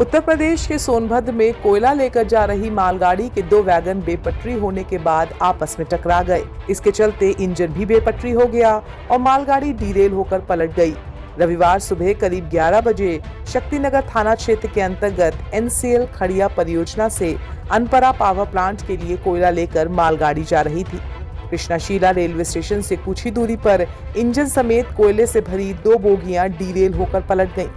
उत्तर प्रदेश के सोनभद्र में कोयला लेकर जा रही मालगाड़ी के दो वैगन बेपटरी होने के बाद आपस में टकरा गए। इसके चलते इंजन भी बेपटरी हो गया और मालगाड़ी डीरेल होकर पलट गई। रविवार सुबह करीब 11 बजे शक्तिनगर थाना क्षेत्र के अंतर्गत NCL खड़िया परियोजना से अनपरा पावर प्लांट के लिए कोयला लेकर मालगाड़ी जा रही थी। कृष्णाशिला रेलवे स्टेशन से कुछ ही दूरी पर इंजन समेत कोयले से भरी दो बोगियां डीरेल होकर पलट गईं।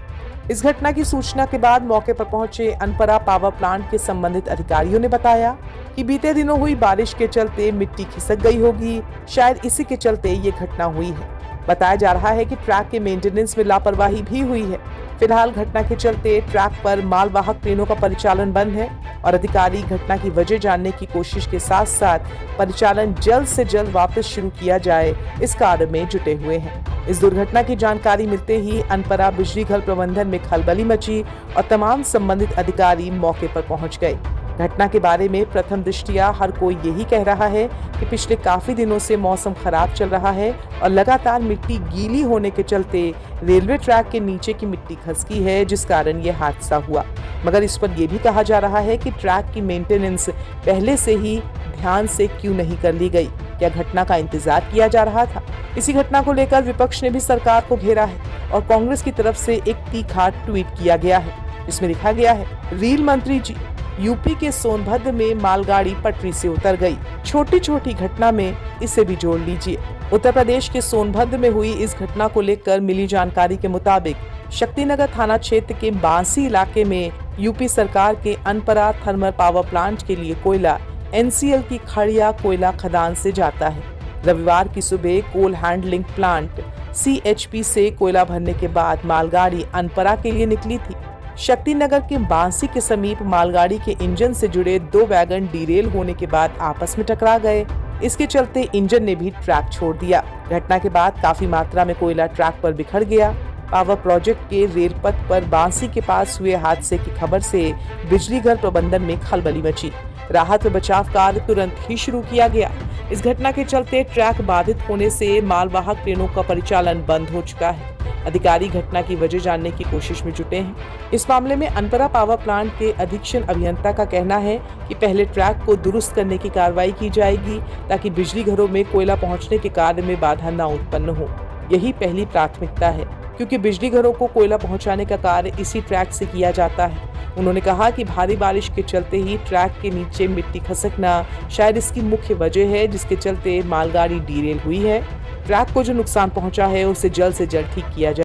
इस घटना की सूचना के बाद मौके पर पहुंचे अनपरा पावर प्लांट के संबंधित अधिकारियों ने बताया कि बीते दिनों हुई बारिश के चलते मिट्टी खिसक गई होगी, शायद इसी के चलते ये घटना हुई है। बताया जा रहा है कि ट्रैक के मेंटेनेंस में लापरवाही भी हुई है। फिलहाल घटना के चलते ट्रैक पर मालवाहक ट्रेनों का परिचालन बंद है और अधिकारी घटना की वजह जानने की कोशिश के साथ साथ परिचालन जल्द से जल्द वापस शुरू किया जाए, इस कार्य में जुटे हुए हैं। इस दुर्घटना की जानकारी मिलते ही अनपरा बिजली घर प्रबंधन में खलबली मची और तमाम संबंधित अधिकारी मौके पर पहुंच गए। घटना के बारे में प्रथम दृष्टिया हर कोई यही कह रहा है कि पिछले काफी दिनों से मौसम खराब चल रहा है और लगातार मिट्टी गीली होने के चलते रेलवे ट्रैक के नीचे की मिट्टी खसकी है, जिस कारण ये हादसा हुआ। मगर इस पर यह भी कहा जा रहा है कि ट्रैक की मेंटेनेंस पहले से ही ध्यान से क्यों नहीं कर ली गई, क्या घटना का इंतजार किया जा रहा था। इसी घटना को लेकर विपक्ष ने भी सरकार को घेरा है और कांग्रेस की तरफ से एक तीखा ट्वीट किया गया है। इसमें लिखा गया है, रेल मंत्री जी, यूपी के सोनभद्र में मालगाड़ी पटरी से उतर गई, छोटी छोटी घटना में इसे भी जोड़ लीजिए। उत्तर प्रदेश के सोनभद्र में हुई इस घटना को लेकर मिली जानकारी के मुताबिक शक्तिनगर थाना क्षेत्र के बांसी इलाके में यूपी सरकार के अनपरा थर्मल पावर प्लांट के लिए कोयला NCL की खड़िया कोयला खदान से जाता है। रविवार की सुबह कोल हैंडलिंग प्लांट CHP से कोयला भरने के बाद मालगाड़ी अनपरा के लिए निकली थी। शक्तिनगर के बांसी के समीप मालगाड़ी के इंजन से जुड़े दो वैगन डीरेल होने के बाद आपस में टकरा गए। इसके चलते इंजन ने भी ट्रैक छोड़ दिया। घटना के बाद काफी मात्रा में कोयला ट्रैक पर बिखर गया। पावर प्रोजेक्ट के रेल पथ पर बांसी के पास हुए हादसे की खबर से बिजली घर प्रबंधन में खलबली मची। राहत व बचाव कार्य तुरंत ही शुरू किया गया। इस घटना के चलते ट्रैक बाधित होने से मालवाहक ट्रेनों का परिचालन बंद हो चुका है। अधिकारी घटना की वजह जानने की कोशिश में जुटे हैं। इस मामले में अनपरा पावर प्लांट के अधीक्षण अभियंता का कहना है कि पहले ट्रैक को दुरुस्त करने की कार्रवाई की जाएगी ताकि बिजली घरों में कोयला पहुंचने के कार्य में बाधा न उत्पन्न हो। यही पहली प्राथमिकता है, क्योंकि बिजली घरों को कोयला पहुंचाने का कार्य इसी ट्रैक से किया जाता है। उन्होंने कहा कि भारी बारिश के चलते ही ट्रैक के नीचे मिट्टी खसकना शायद इसकी मुख्य वजह है, जिसके चलते मालगाड़ी डीरेल हुई है। ट्रैक को जो नुकसान पहुंचा है उसे जल्द से जल्द ठीक किया जाए।